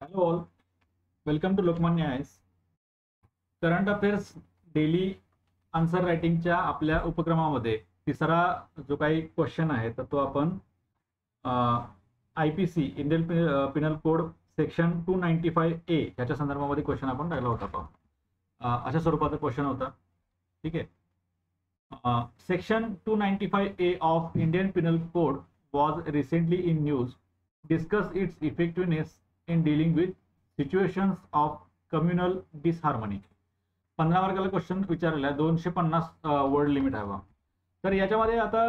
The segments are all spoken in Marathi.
Hello all, welcome to Lokmanya IAS. Current affairs daily answer रायटिंगच्या आपल्या उपक्रमामध्ये तिसरा जो काही क्वेश्चन आहे तर तो आपण IPC Indian penal code section 295A याच्या संदर्भामध्ये क्वेश्चन आपण टाकला होता. अशा स्वरूपाचा क्वेश्चन होता. ठीक आहे. Section 295A of Indian penal code was recently in news. Discuss its effectiveness in dealing with situations of communal disharmony. 15 मार्काला क्वेश्चन विचारलेला आहे. 250 वर्ड लिमिट आहे. तर याच्यामध्ये आता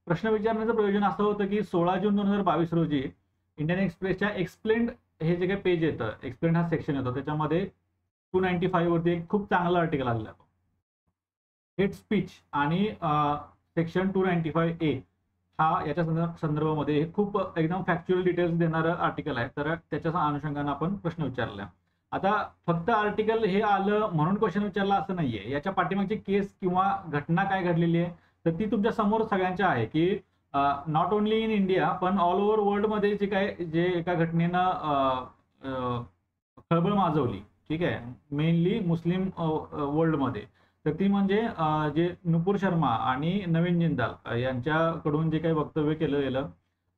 प्रश्न विचारण्याचं प्रयोजन असं होतं की 16 जून 2022 रोजी इंडियन एक्सप्रेसच्या एक्सप्लेन्ड हे जे काही पेज येतं, एक्सप्लेन्ड हा सेक्शन येतो, त्याच्यामध्ये 295 वरती एक खूप चांगलं आर्टिकल आलेलं आहे. हेट स्पीच आणि सेक्शन 295A हा याच्या संदर्भामध्ये खूप एकदम फॅक्च्युअल डिटेल्स देणारं आर्टिकल आहे. तर त्याच्या अनुषंगाने आपण प्रश्न विचारला. आता फक्त आर्टिकल हे आलं म्हणून क्वेश्चन विचारला असं नाहीये. याच्या पाठीमागची केस किंवा घटना काय घडलेली आहे तर ती तुमच्या समोर सगळ्यांच्या आहे की नॉट ओनली इन इंडिया पण ऑल ओव्हर वर्ल्ड मध्ये जे एका घटनेनं खळबळ माजवली. ठीक आहे. मेनली मुस्लिम वर्ल्डमध्ये. तर ती म्हणजे जे नुपूर शर्मा आणि नवीन जिंदाल यांच्याकडून जे काही वक्तव्य केलं गेलं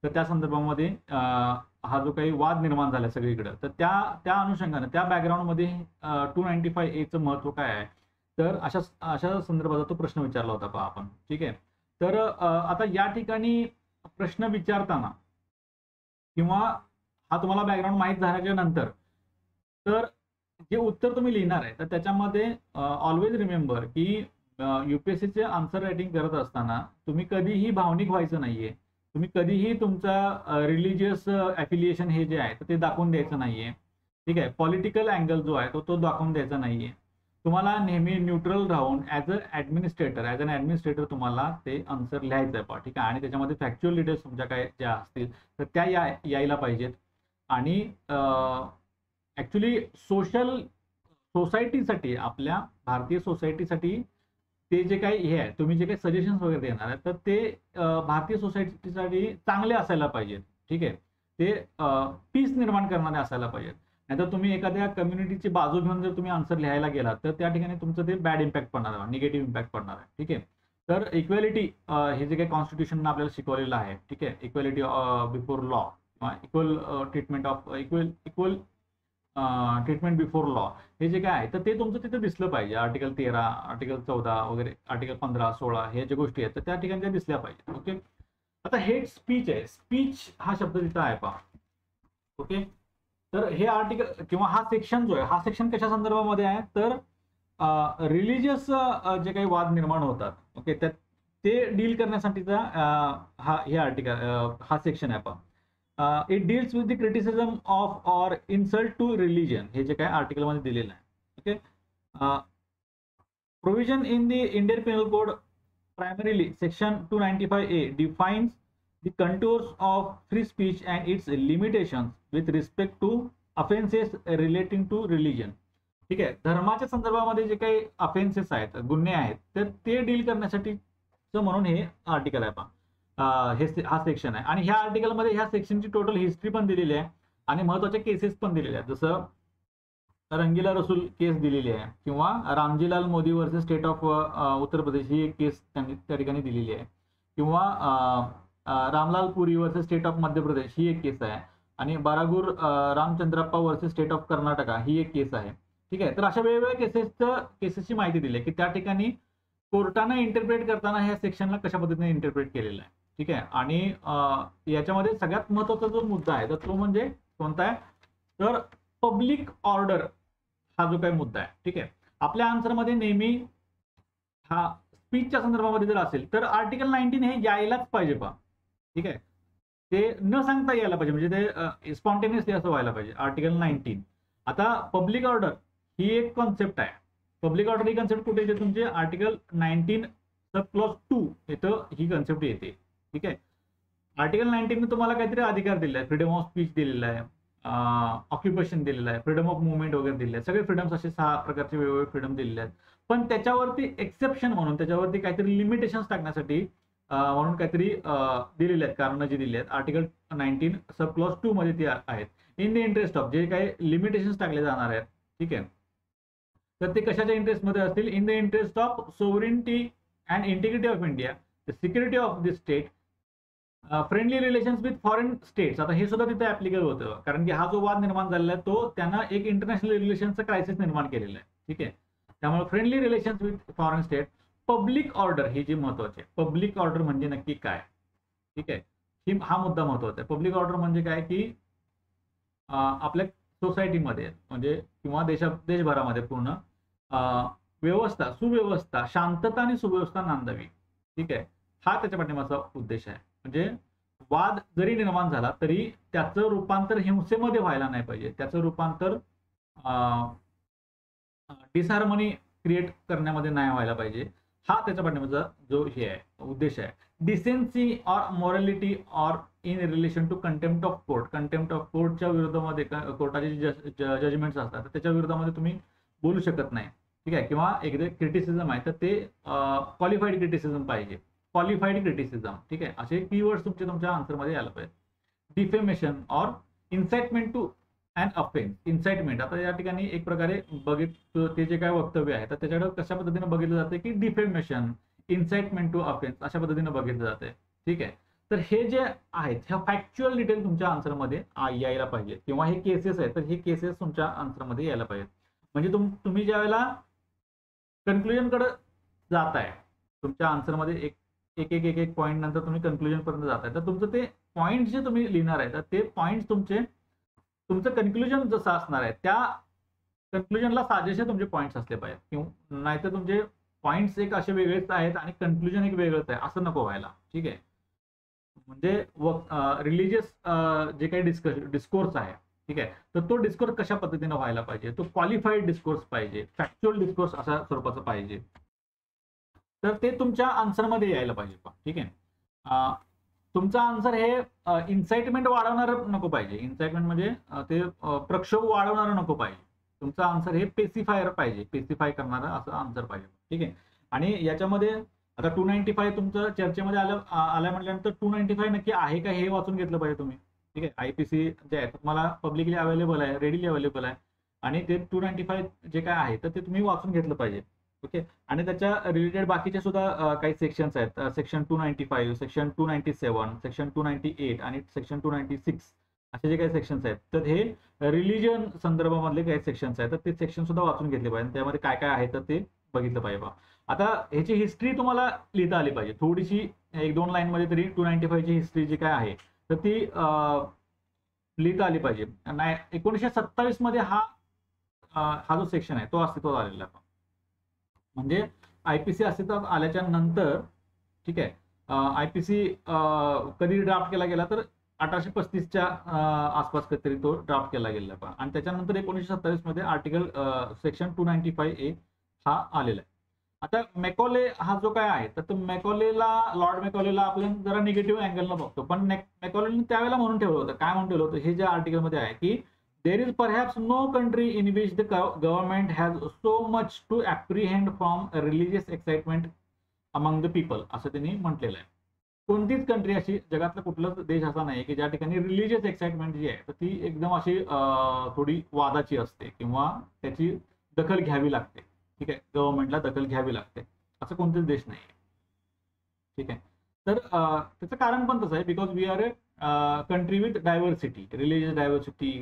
तर त्या संदर्भामध्ये हा जो काही वाद निर्माण झाला सगळीकडे, तर त्या अनुषंगाने त्या बॅकग्राऊंडमध्ये 295A महत्व काय आहे तर अशा संदर्भात तो प्रश्न विचारला होता पहा आपण. ठीक आहे. तर आता या ठिकाणी प्रश्न विचारताना किंवा हा तुम्हाला बॅकग्राऊंड माहीत झाल्याच्या नंतर तर जे उत्तर तुम्ही लिहिणार आहे तर त्याच्यामध्ये ऑलवेज रिमेंबर की UPSCचे आन्सर रायटिंग करत असताना तुम्ही कधीही भावनिक व्हायचं नाहीये. तुम्ही कधीही तुमचा रिलिजियस ॲफिलिएशन हे जे आहे तर ते दाखवून द्यायचं नाहीये. ठीक आहे. पॉलिटिकल अँगल जो आहे तो दाखवून द्यायचा नाहीये. तुम्हाला नेहमी न्यूट्रल राहून ॲज अ ॲडमिनिस्ट्रेटर तुम्हाला ते आन्सर लिहायचं आहे पहा. ठीक आहे. आणि त्याच्यामध्ये फॅक्च्युअल डिटेल्स तुमच्या काय ज्या असतील तर त्या यायला पाहिजेत. आणि ॲक्च्युली सोसायटीसाठी, आपल्या भारतीय सोसायटीसाठी ते जे काही हे आहे, तुम्ही जे काही सजेशन्स वगैरे देणार आहे तर ते भारतीय सोसायटीसाठी चांगले असायला पाहिजेत. ठीक आहे. ते पीस निर्माण करणारे असायला पाहिजेत. नाहीतर तुम्ही एखाद्या कम्युनिटीची बाजू घेऊन जर तुम्ही आन्सर लिहायला गेलात तर त्या ठिकाणी तुमचं ते बॅड इम्पॅक्ट पडणार आहे, निगेटिव्ह इम्पॅक्ट पडणार आहे. ठीक आहे. तर इक्वॅलिटी हे जे काही कॉन्स्टिट्यूशननं आपल्याला शिकवलेलं आहे. ठीक आहे. इक्वॅलिटी बिफोर लॉ किंवा equal treatment of equal treatment before law हे जे काय आहे तर ते तुमचं तिथे दिसलं पाहिजे. आर्टिकल 13, आर्टिकल 14 वगैरे, आर्टिकल 15, 16 हे ज्या गोष्टी आहेत तर त्या ठिकाणी त्या दिसल्या पाहिजे. ओके. आता हेट स्पीच आहे. स्पीच हा शब्द तिथं आहे पहा. ओके. तर हे आर्टिकल किंवा हा सेक्शन जो आहे हा सेक्शन कशा संदर्भामध्ये आहे तर रिलिजियस जे काही वाद निर्माण होतात. ओके. ते डील करण्यासाठीचा हे आर्टिकल हा सेक्शन आहे पहा. It deals with the criticism of or insult to religion हे जे काय आर्टिकल मध्ये दिलेलं आहे. Okay. Provision in the Indian penal code primarily section 295A defines the contours of free speech and its limitations with respect to offences relating to religion. ठीक आहे. धर्माच्या संदर्भामध्ये जे काही अफेन्सेस आहेत, गुन्हे आहेत तर ते डील करण्यासाठीचं म्हणून हे आर्टिकल आहे पहा. हा सेक्शन आहे. आणि ह्या आर्टिकलमध्ये ह्या सेक्शनची टोटल हिस्ट्री पण दिलेली आहे आणि महत्वाच्या केसेस पण दिलेल्या आहेत. जसं रंगीला रसूल केस दिलेली आहे किंवा Ramjilal Modi versus state of Uttar Pradesh ही एक केस त्यांनी त्या ठिकाणी दिलेली आहे. किंवा Ramlal Puri versus state of Madhya Pradesh ही एक केस आहे. आणि Baragur Ramachandrappa versus state of Karnataka ही एक केस आहे. ठीक आहे. तर अशा वेगवेगळ्या केसेसची माहिती दिली आहे की त्या ठिकाणी कोर्टानं इंटरप्रेट करताना ह्या सेक्शनला कशा पद्धतीने इंटरप्रेट केलेलं आहे. ठीक आहे. आणि याच्यामध्ये सगळ्यात महत्वाचा जो मुद्दा आहे तर तो म्हणजे कोणता आहे तर पब्लिक ऑर्डर हा जो काही मुद्दा आहे. ठीक आहे. आपल्या आन्सरमध्ये नेहमी हा स्पीचच्या संदर्भामध्ये जर असेल तर आर्टिकल 19 हे यायलाच पाहिजे पहा. ठीक आहे. ते न सांगता यायला पाहिजे, म्हणजे ते स्पॉन्टेनियसली असं व्हायला पाहिजे. आर्टिकल 19. आता पब्लिक ऑर्डर ही एक कॉन्सेप्ट आहे. पब्लिक ऑर्डर ही कॉन्सेप्ट कुठे येते तुमचे आर्टिकल 19 सब क्लॉज 2 इथं ही कॉन्सेप्ट येते. ठीक आहे. आर्टिकल 19 ने तुम्हाला काहीतरी अधिकार दिले आहे. फ्रीडम ऑफ स्पीच दिलेला आहे, ऑक्युपेशन दिलेलं आहे, फ्रीडम ऑफ मुवमेंट वगैरे दिले आहेत. सगळे फ्रीडम्स असे 6 प्रकारचे वेगवेगळे फ्रीडम दिलेले आहेत. पण त्याच्यावरती एक्सेप्शन म्हणून त्याच्यावरती काहीतरी लिमिटेशन्स टाकण्यासाठी म्हणून काहीतरी दिलेले आहेत, कारण जी दिली आहेत आर्टिकल 19 सब क्लॉज 2 मध्ये ती आहेत. इन द इंटरेस्ट ऑफ जे काही लिमिटेशन्स टाकले जाणार आहेत, ठीक आहे, तर ते कशाच्या इंटरेस्टमध्ये असतील? In the interest of sovereignty and integrity of India, the security of the state, friendly relations with foreign states. आता हे सुद्धा तिथे ऍप्लिकेबल होतं, कारण की हा जो वाद निर्माण झालेला आहे तो त्यांना एक इंटरनॅशनल रिलेशनचं क्रायसिस निर्माण केलेलं आहे, ठीक आहे. त्यामुळे friendly relations with foreign state, public order ही जी महत्वाची आहे. पब्लिक ऑर्डर म्हणजे नक्की काय, ठीक आहे, हा मुद्दा महत्वाचा आहे. पब्लिक ऑर्डर म्हणजे काय की आपल्या सोसायटीमध्ये म्हणजे किंवा देशभरामध्ये पूर्ण व्यवस्था, सुव्यवस्था, शांतता आणि सुव्यवस्था नांदावी, ठीक आहे, हा त्याच्या पाठीमागचा उद्देश आहे. म्हणजे वाद जरी निर्माण झाला तरी त्याचं रूपांतर हिंसेमध्ये व्हायला नाही पाहिजे, त्याचं रूपांतर डिसहार्मनी क्रिएट करण्यामध्ये नाही व्हायला पाहिजे. हा त्याच्या पाठीमागचा जो हे आहे उद्देश आहे. Decency or morality or in relation to contempt of court. Contempt of कोर्टच्या विरोधामध्ये कोर्टाचे जे जजमेंट्स असतात त्याच्या विरोधामध्ये तुम्ही बोलू शकत नाही, ठीक आहे, किंवा एकदा क्रिटिसिझम आहे तर ते क्वालिफाईड क्रिटिसिझम पाहिजे, क्वालिफाईड क्रिटिसिझम, ठीक आहे, असे कीवर्ड्स तुमच्या आन्सरमध्ये यायला पाहिजे. Defamation or incitement to and offence. Incitement, आता या ठिकाणी एक प्रकारे ते जे काय वक्तव्य आहे तर त्याच्याकडे कशा पद्धतीने बघितलं जाते की डिफेमेशन, इन्साइटमेंट टू अफेन्स अशा पद्धतीने बघितलं जाते, ठीक आहे. तर हे जे आहेत ह्या फॅक्च्युअल डिटेल तुमच्या आन्सरमध्ये यायला पाहिजे, किंवा हे केसेस आहेत तर हे केसेस तुमच्या आन्सरमध्ये यायला पाहिजेत. म्हणजे तुम्ही ज्या वेळेला कन्क्लुजनकडे जाताय तुमच्या आन्सरमध्ये एक पॉईंट नंतर तुम्ही कन्क्लुजन पर्यंत जाताय, तर तुमचं ते पॉईंट जे तुम्ही लिहिणार आहे तर ते पॉईंट तुमचं कन्क्लुजन जसं असणार आहे त्या कन्क्लुजनला साजेसे तुमचे पॉईंट्स असले पाहिजे, किंवा नाहीतर तुमचे पॉईंट्स एक असे वेगळेच आहेत आणि कन्क्लुजन एक वेगळंच आहे, असं नको व्हायला, ठीक आहे. म्हणजे रिलिजियस जे काही डिस्कोर्स आहे, ठीक आहे, तर तो डिस्कोर्स कशा पद्धतीने व्हायला पाहिजे, तो क्वालिफाईड डिस्कोर्स पाहिजे, फॅक्च्युअल डिस्कोर्स अशा स्वरूपाचं पाहिजे, तर ते तुमच्या आन्सरमध्ये यायला पाहिजे, ठीक आहे. तुमचा आन्सर हे इन्साइटमेंट वाढवणार नको पाहिजे. इन्साइटमेंट म्हणजे ते प्रक्षोभ वाढवणार नको पाहिजे. तुमचा आन्सर हे पेसिफायर पाहिजे, पेसिफाय करणारा असं आन्सर पाहिजे, ठीक आहे. आणि याच्यामध्ये आता 295 तुमचं चर्चेमध्ये आलं म्हटल्यानंतर 295 नक्की आहे का हे वाचून घेतलं पाहिजे तुम्ही, ठीक आहे. आयपीसी जे आहे तुम्हाला पब्लिकली अवेलेबल आहे, रेडीली अवेलेबल आहे, आणि ते 295 जे काय आहे तर ते तुम्ही वाचून घेतलं पाहिजे, ओके. आणि त्याच्या रिलेटेड बाकीचे सुद्धा काही सेक्शन्स आहेत, सेक्शन 295, सेक्शन 297, सेक्शन 298 आणि सेक्शन 296 असे जे काही सेक्शन्स आहेत तर हे रिलिजन संदर्भामधले काही सेक्शन्स आहेत तर ते सेक्शन सुद्धा वाचून घेतले पाहिजे, त्यामध्ये काय काय आहे तर ते बघितलं पाहिजे. आता ह्याची हिस्ट्री तुम्हाला लिहिता आली पाहिजे थोडीशी, 1-2 लाईनमध्ये तरी 295 ची हिस्ट्री जी काय आहे तर ती लिहिता आली पाहिजे. 1927 मध्ये हा जो सेक्शन आहे तो अस्तित्वात आलेला आहे. म्हणजे आयपीसी अस्तित्वात आल्याच्या नंतर, ठीक आहे, आयपीसी कधी ड्राफ्ट केला गेला तर 1835च्या आसपास कधीतरी तो ड्राफ्ट केला गेला आहे, आणि त्याच्यानंतर 1927 मध्ये आर्टिकल सेक्शन 295A हा आलेला आहे. आता मॅकॉले हा जो काय आहे तर लॉर्ड मॅकॉलेला आपण जरा निगेटिव्ह अँगलनं बघतो, पण मॅकॉलेने त्यावेळेला म्हणून ठेवलं होतं, काय म्हणून ठेवलं होतं, हे ज्या आर्टिकलमध्ये आहे की there is perhaps no country in which the government has so much to apprehend from a religious excitement among the people, असं त्यांनी म्हटलेलं आहे. कोणतीच कंट्री अशी, जगातला कुठलाच देश असा नाही की ज्या ठिकाणी रिलिजियस एक्साइटमेंट जी आहे तर ती एकदम अशी थोडी वादाची असते किंवा त्याची दखल घ्यावी लागते, ठीक आहे, गव्हर्नमेंटला दखल घ्यावी लागते, असं कोणतेच देश नाही, ठीक आहे. तर त्याचं कारण पण तसं आहे, because we are a country with diversity, religious diversity,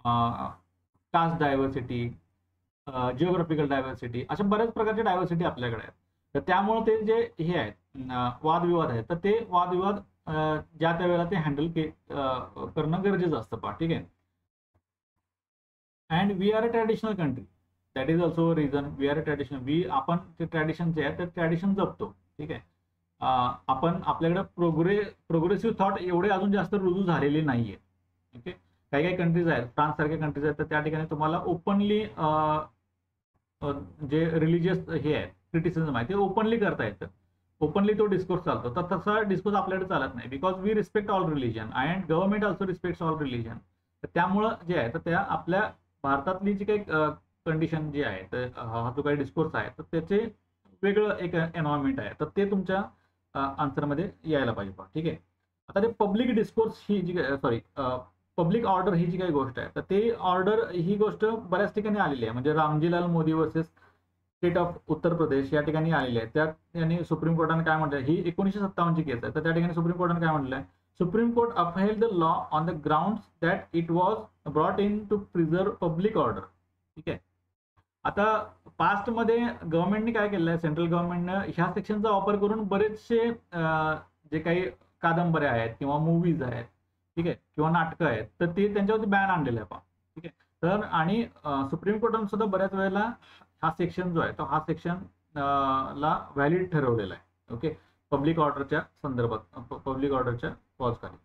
caste diversity, geographical diversity, अशा बऱ्याच प्रकारच्या डायव्हर्सिटी आपल्याकडे आहेत. तर त्यामुळे ते जे हे आहेत वादविवाद आहेत तर ते वादविवाद ज्या त्या वेळेला ते हँडल करणं गरजेचं असतं, ठीक आहे. And we are a traditional country, that is also reason we are a traditional, आपण ते ट्रॅडिशन जे आहे ते ट्रॅडिशन जपतो, ठीक आहे. आपण आपल्याकडे प्रोग्रेसिव्ह थॉट एवढे अजून जास्त रुजू झालेले नाहीये, ओके. काही काही कंट्रीज आहेत, फ्रान्स सारख्या कंट्रीज आहेत तर त्या ठिकाणी तुम्हाला ओपनली जे रिलिजियस हे आहे क्रिटिसिझम आहे ते ओपनली करता येतं, ओपनली तो डिस्कोर्स चालतो. तर तसा डिस्कोर्स आपल्याकडे चालत नाही, because we respect all religion and government also respects all religion. तर त्यामुळं जे आहे तर त्या आपल्या भारतातली जी काही कंडिशन जी आहे तर हा जो काही डिस्कोर्स आहे तर त्याचे वेगळं एक एन्व्हायरमेंट आहे तर ते तुमच्या आन्सरमध्ये यायला पाहिजे पहा. ठीक आहे. आता ते पब्लिक डिस्कोर्स ही जी पब्लिक ऑर्डर ही जी काही गोष्ट आहे, तर ते ऑर्डर ही गोष्ट बऱ्याच ठिकाणी आलेली आहे. म्हणजे Ramjilal Modi versus state of Uttar Pradesh या ठिकाणी आलेली आहे. त्या ठिकाणी सुप्रीम कोर्टाने काय म्हटलं, ही 1957 ची केस आहे. तर त्या ठिकाणी सुप्रीम कोर्टाने काय म्हटलंय, supreme court upheld the law on the grounds that it was brought in to preserve public order. ठीक आहे. आता पास्टमध्ये गव्हर्नमेंटने काय केलं आहे, सेंट्रल गव्हर्नमेंटनं ह्या सेक्शनचा वापर करून बरेचसे जे काही कादंबऱ्या आहेत किंवा मूवीज आहेत, ठीक आहे, किंवा नाटकं आहेत, तर ते त्यांच्यावरती बॅन आणलेलं आहे पहा. ठीक आहे. तर आणि सुप्रीम कोर्टाने सुद्धा बऱ्याच वेळेला हा सेक्शन जो आहे तो हा सेक्शन ला व्हॅलिड ठरवलेला आहे. ओके. पब्लिक ऑर्डरच्या संदर्भात, पब्लिक ऑर्डरच्या क्लॉज खाली.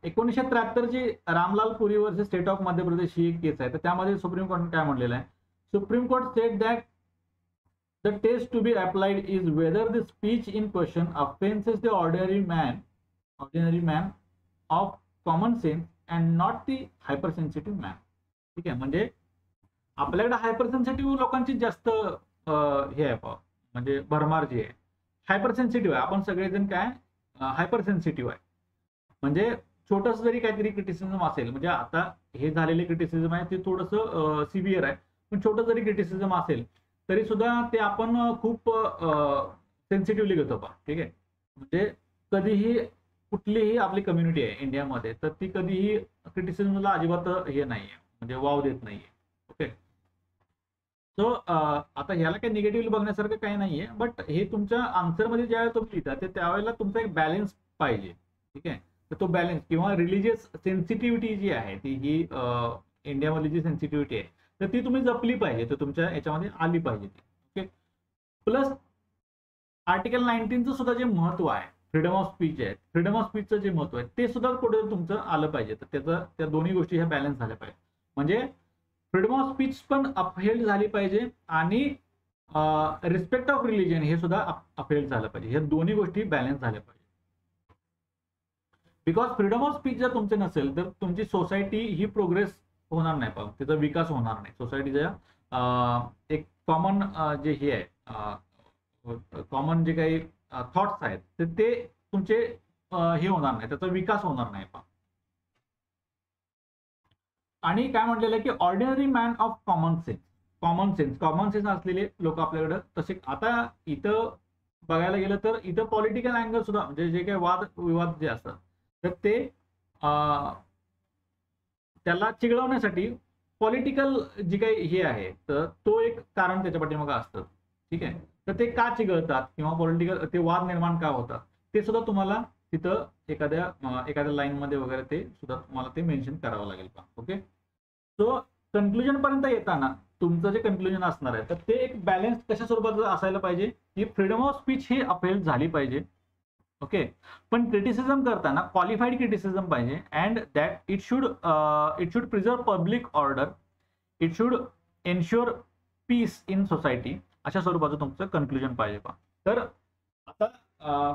1973 ची Ramlal Puri versus state of Madhya Pradesh ही एक केस आहे. तर त्यामध्ये सुप्रीम कोर्टाने काय म्हटलेलं आहे, supreme court said that the test to be applied is whether the speech in question offences the ordinary man of common sense and not the hyper sensitive man. ठीक आहे. म्हणजे आपल्याकडे हायपर सेन्सिटिव्ह लोकांची जास्त हे आहे, म्हणजे भरमार जी आहे हायपर सेन्सिटिव्ह आहे. आपण सगळेजण काय हायपर सेन्सिटिव्ह आहे. म्हणजे छोटस जरी काहीतरी क्रिटिसिझम असेल, म्हणजे आता हे झालेले क्रिटिसिझम आहे ते थोडंसं सिव्हिअर आहे, पण छोटं जरी क्रिटिसिझम असेल तरी सुद्धा ते आपण खूप सेन्सिटिव्हली घेतो पहा. ठीक आहे. म्हणजे कधीही कुठलीही आपली कम्युनिटी आहे इंडियामध्ये, तर ती कधीही क्रिटिसिझमला अजिबात हे नाहीये, म्हणजे वाव देत नाहीये. ओके. सो आता ह्याला काही निगेटिव्हली बघण्यासारखं काही नाहीये, बट हे तुमच्या आन्सरमध्ये ज्यावेळेला तुम्ही लिहिता ते त्यावेळेला तुमचा एक बॅलन्स पाहिजे. ठीक आहे. तर तो बॅलन्स किंवा रिलिजियस सेन्सिटिव्हिटी जी आहे ती ही इंडियामधली जी सेन्सिटिव्हिटी आहे तर ती तुम्ही जपली पाहिजे, तर तुमच्या याच्यामध्ये आली पाहिजे ती. ओके. प्लस आर्टिकल 19चं सुद्धा जे महत्व आहे, फ्रीडम ऑफ स्पीच आहे, फ्रीडम ऑफ स्पीचचं जे महत्व आहे ते सुद्धा पुढे तुमचं आलं पाहिजे. तर त्याचं त्या दोन्ही गोष्टी ह्या बॅलन्स झाल्या पाहिजे. म्हणजे फ्रीडम ऑफ स्पीच पण अपहेल्ड झाली पाहिजे आणि रिस्पेक्ट ऑफ रिलिजन हे सुद्धा अपहेल्ड झालं पाहिजे. ह्या दोन्ही गोष्टी बॅलन्स झाल्या पाहिजे. बिकॉज फ्रीडम ऑफ स्पीच जर तुमचे नसेल तर तुमची सोसायटी ही प्रोग्रेस होणार नाही, पण त्याचा विकास होणार नाही. सोसायटीच्या एक कॉमन जे हे आहे, कॉमन जे काही थॉट्स आहेत तर ते तुमचे हे होणार नाही, त्याचा विकास होणार नाही. आणि काय म्हटलेलं आहे की ordinary man of common sense असलेले लोक आपल्याकडे तसे. आता इथं बघायला गेलं तर इथं पॉलिटिकल अँगल सुद्धा, म्हणजे जे काही वाद विवाद जे असतात तर ते त्याला चिघळवण्यासाठी पॉलिटिकल जी काही हे आहे तर तो एक कारण त्याच्या पाठीमागे असतं. ठीक आहे. तर ते का चिघळतात किंवा पॉलिटिकल ते वाद निर्माण का होतात ते सुद्धा तुम्हाला तिथं एखाद्या लाईनमध्ये वगैरे ते सुद्धा तुम्हाला ते मेन्शन करावं लागेल का. ओके. सो कन्क्लुजन पर्यंत येताना तुमचं जे कन्क्लुजन असणार आहे तर ते एक बॅलन्स कशा स्वरूपाचं असायला पाहिजे की फ्रीडम ऑफ स्पीच ही अपहेल्ड झाली पाहिजे. ओके. पण क्रिटिसिझम करताना क्वालिफाईड क्रिटिसिझम पाहिजे and that it should preserve public order, it should ensure peace in society, अशा स्वरूपाचं तुमचं कन्क्लुजन पाहिजे पहा. तर आता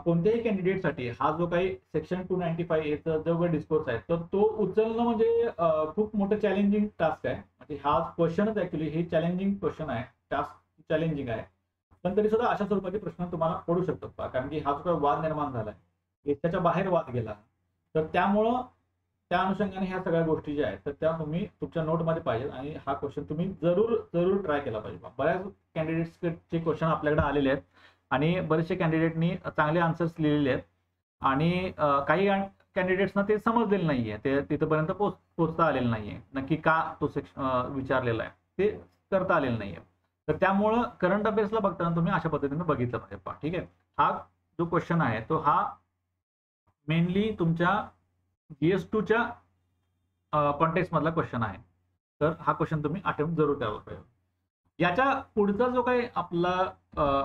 कोणत्याही कॅन्डिडेटसाठी हा जो काही सेक्शन 295A चा जो काही डिस्कोर्स आहे तर तो उचलणं म्हणजे खूप मोठं चॅलेंजिंग टास्क आहे. म्हणजे हा क्वेश्चनच ऍक्च्युली हे चॅलेंजिंग क्वेश्चन आहे, टास्क चॅलेंजिंग आहे. पण तरी सुद्धा अशा स्वरूपाचे प्रश्न तुम्हाला पडू शकतात, कारण की हा जो काही वाद निर्माण झालाय त्याच्या बाहेर वाद गेला, तर त्यामुळं त्या अनुषंगाने ह्या सगळ्या गोष्टी ज्या आहेत तर त्या तुम्ही तुमच्या नोटमध्ये पाहिजे आणि हा क्वेश्चन तुम्ही जरूर ट्राय केला पाहिजे. बऱ्याच कॅन्डिडेट्सचे क्वेश्चन आपल्याकडे आलेले आहेत आणि बरेचसे कॅन्डिडेटनी चांगले आन्सर्स लिहिलेले आहेत आणि काही कॅन्डिडेट्सना ते समजलेलं नाहीये, ते तिथपर्यंत पोहोचता आलेलं नाहीये, नक्की का तो विचारलेला आहे ते करता आलेलं नाहीये. तर त्यामुळं करंट अफेअर्सला बघताना तुम्ही अशा पद्धतीने बघितलं पाहिजे. ठीक आहे. हा जो क्वेश्चन आहे तो हा मेनली तुमच्या GS2 च्या कॉन्टेक्स्ट मधला क्वेश्चन आहे. तर हा क्वेश्चन तुम्ही अटेम्प्ट जरूर करायला पाहिजे. याच्या पुढचा जो काही आपला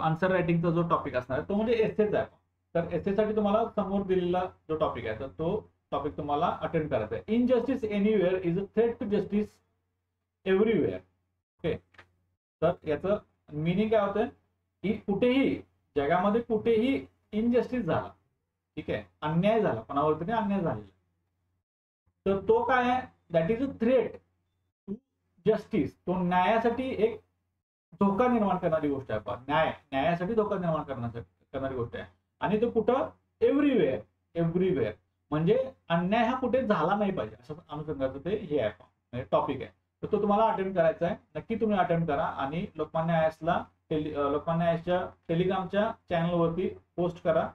आन्सर रायटिंगचा जो टॉपिक असणार आहे तो म्हणजे एसेच आहे. तर एसेसाठी तुम्हाला समोर दिलेला जो टॉपिक आहे तर तो टॉपिक तुम्हाला अटेंड करायचा आहे. Injustice anywhere is a threat to justice everywhere. Okay. तर याचं मिनिंग काय होतं की कुठेही जगामध्ये कुठेही इनजस्टिस झाला, ठीक आहे, अन्याय झाला, कोणावरती अन्याय झालेला, तर तो काय आहे, that is a threat to justice. तो न्यायासाठी एक धोका निर्माण करणारी गोष्ट आहे. न्यायासाठी धोका निर्माण करणारी गोष्ट आहे. आणि तो कुठं एव्हरीवेअर म्हणजे अन्याय हा कुठे झाला नाही पाहिजे असं अनुषंगाचं ते हे आहे म्हणजे टॉपिक आहे. तर तो तुम्हाला अटेम्प्ट करायचा आहे. नक्की तुम्ही अटेम्प्ट करा आणि लोकमान्य आयसला लोकमान्य आयसच्या टेलिग्रामच्या चॅनलवरती पोस्ट करा.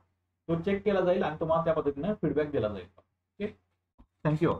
तो चेक केला जाईल आणि तुम्हाला त्या पद्धतीने फीडबॅक दिला जाईल. Okay, thank you.